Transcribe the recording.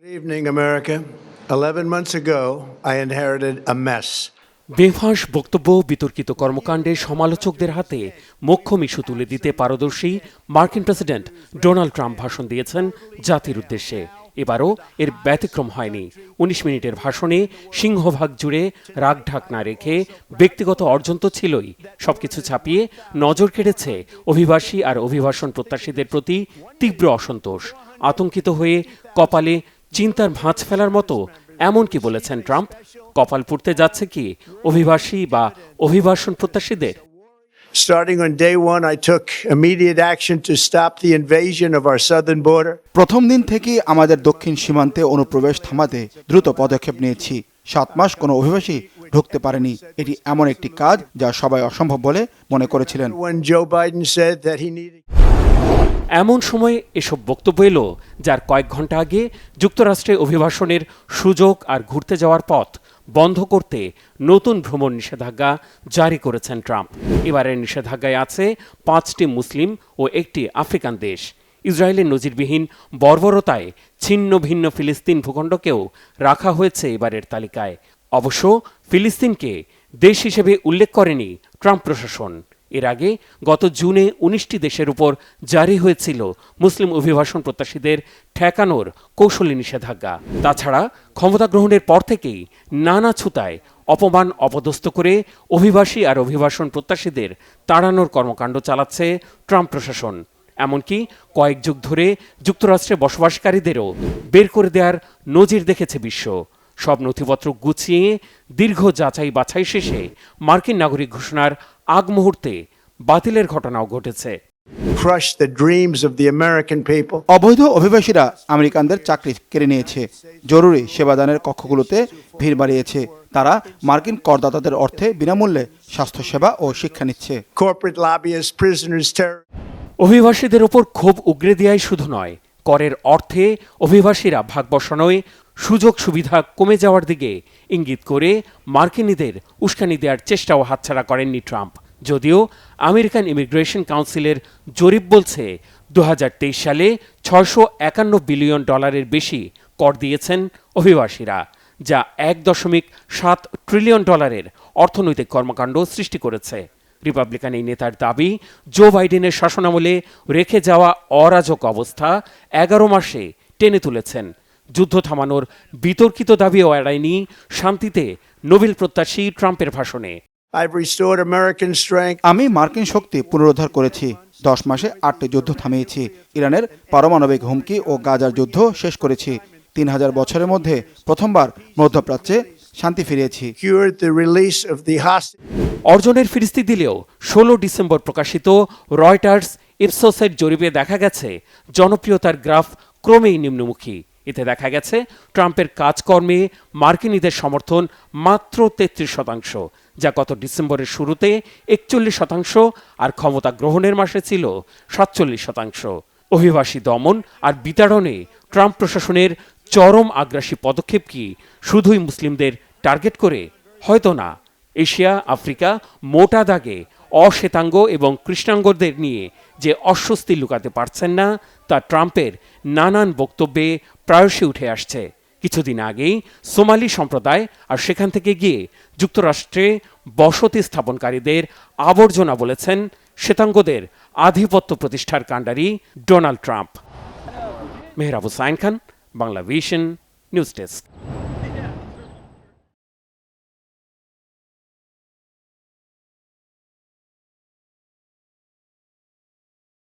Good evening, America. 11 months ago, I inherited a mess. বেফাঁস বক্তব্য, বিতর্কিত কর্মকাণ্ডে সমালোচকদের হাতে মোক্ষম ইস্যু তুলে দিতে পারদর্শী মার্কিন প্রেসিডেন্ট ডোনাল্ড ট্রাম্প ভাষণ দিয়েছেন জাতির উদ্দেশ্যে। এবারও এর ব্যতিক্রম হয়নি। ১৯ মিনিটের ভাষণে সিংহভাগ জুড়ে রাগঢাক না রেখে ব্যক্তিগত অর্জন তো ছিলই, সবকিছু ছাপিয়ে নজর কেড়েছে অভিবাসী আর অভিবাসন প্রত্যাশীদের প্রতি তীব্র অসন্তোষ। আতঙ্কিত হয়ে কপালে চিন্তার ভাঁজ ফেলার মতো এমন কি বলেছেন ট্রাম্প? কপাল পুড়তে যাচ্ছে কি অভিবাসী বা অভিবাসন প্রত্যাশীদের? Starting on day one, I took immediate action to stop the invasion of our southern border. প্রথম দিন থেকেই আমাদের দক্ষিণ সীমান্তে অনুপ্রবেশ থামাতে দ্রুত পদক্ষেপ নিয়েছি। 7 মাস কোনো অভিবাসী ঢুকতে পারেনি। এটি এমন একটি কাজ যা সবাই অসম্ভব বলে মনে করেছিলেন। When Joe Biden said that he needed এমন সময় এসব বক্তব্য এলো যার কয়েক ঘন্টা আগে যুক্তরাষ্ট্রে অভিবাসনের সুযোগ আর ঘুরতে যাওয়ার পথ বন্ধ করতে নতুন ভ্রমণ নিষেধাজ্ঞা জারি করেছেন ট্রাম্প। এবারের নিষেধাজ্ঞায় আছে 5টি মুসলিম ও একটি আফ্রিকান দেশ। ইসরায়েলের নজিরবিহীন বর্বরতায় ছিন্ন ভিন্ন ফিলিস্তিন ভূখণ্ডকেও রাখা হয়েছে এবারের তালিকায়। অবশ্য ফিলিস্তিনকে দেশ হিসেবে উল্লেখ করেনি ট্রাম্প প্রশাসন। এর আগে গত জুনে 19টি দেশের উপর জারি হয়েছিল মুসলিম অভিবাসন প্রত্যাশীদের ঠেকানোর কৌশলী নিষেধাজ্ঞা। তাছাড়া ক্ষমতা গ্রহণের পর থেকেই নানা ছুতায় অপমান অপদস্থ করে অভিবাসী আর অভিবাসন প্রত্যাশীদের তাড়ানোর কর্মকাণ্ড চালাচ্ছে ট্রাম্প প্রশাসন। এমনকি কয়েক যুগ ধরে যুক্তরাষ্ট্রে বসবাসকারীদেরও বের করে দেওয়ার নজির দেখেছে বিশ্ব। সব নথিপত্র গুছিয়ে দীর্ঘ যাচাই বাছাই শেষে মার্কিন নাগরিক ঘোষণার আগ মুহূর্তে বাতিলের ঘটনাও ঘটেছে। crush the dreams of the American people. অবৈধ অভিবাসীরা আমেরিকানদের চাকরি কেড়ে নিয়েছে, জরুরি সেবাদানের কক্ষগুলোতে ভিড় বাড়িয়েছে। তারা মার্কিন করদাতাদের অর্থে বিনামূল্যে স্বাস্থ্যসেবা ও শিক্ষা নিচ্ছে। Corporate lobbyists, prisoners, terror. অভিবাসীদের ওপর ক্ষোভ উগরে দেওয়াই শুধু নয়, করের অর্থে অভিবাসীরা ভাগ বসানোয় সুযোগ সুবিধা কমে যাওয়ার দিকে ইঙ্গিত করে মার্কিনীদের উস্কানি দেওয়ার চেষ্টাও হাতছাড়া করেননি ট্রাম্প। যদিও আমেরিকান ইমিগ্রেশন কাউন্সিলের জরিপ বলছে 2023 সালে $651 বিলিয়ন বেশি কর দিয়েছেন অভিবাসীরা, যা $1.7 ট্রিলিয়ন অর্থনৈতিক কর্মকাণ্ড সৃষ্টি করেছে। রিপাবলিকান এই নেতার দাবি, জো বাইডেনের শাসনামলে রেখে যাওয়া অরাজক অবস্থা 11 মাসে টেনে তুলেছেন। যুদ্ধ থামানোর বিতর্কিত দাবিও এড়ায়নি শান্তিতে নোবেল প্রত্যাশী ট্রাম্পের ভাষণে। I've restored American strength. আমি মার্কিন শক্তি পুনরুদ্ধার করেছি। 10 মাসে 8টি যুদ্ধ থামিয়েছি। ইরানের পারমাণবিক হুমকি ও গাজার যুদ্ধ শেষ করেছি। 3000 বছরের মধ্যে প্রথমবার মধ্যপ্রাচ্যে শান্তি ফিরিয়েছি। Secured the release of the hostage. অর্জনের ফিরিস্তি দিলেও 16 ডিসেম্বর প্রকাশিত রয়টার্স ইপসোসের জরিপে দেখা গেছে জনপ্রিয়তার গ্রাফ ক্রমেই নিম্নমুখী। এতে দেখা গেছে ট্রাম্পের কাজকর্মে মার্কিনীদের সমর্থন মাত্র 33%, যা গত ডিসেম্বরের শুরুতে 41% আর ক্ষমতা গ্রহণের মাসে ছিল 47%। অভিবাসী দমন আর বিতাড়নে ট্রাম্প প্রশাসনের চরম আগ্রাসী পদক্ষেপ কি শুধুই মুসলিমদের টার্গেট করে? হয়তো না। এশিয়া, আফ্রিকা, মোটা দাগে অশ্বেতাঙ্গ এবং কৃষ্ণাঙ্গদের নিয়ে যে অস্বস্তি লুকাতে পারছেন না, তা ট্রাম্পের নানান বক্তব্যে প্রায়শই উঠে আসছে। কিছুদিন আগেই সোমালি সম্প্রদায় আর সেখান থেকে গিয়ে যুক্তরাষ্ট্রে বসতি স্থাপনকারীদের আবর্জনা বলেছেন শ্বেতাঙ্গদের আধিপত্য প্রতিষ্ঠার কাণ্ডারি Donald Trump. Mehrab Hussain Khan, Bangla vision, news desk.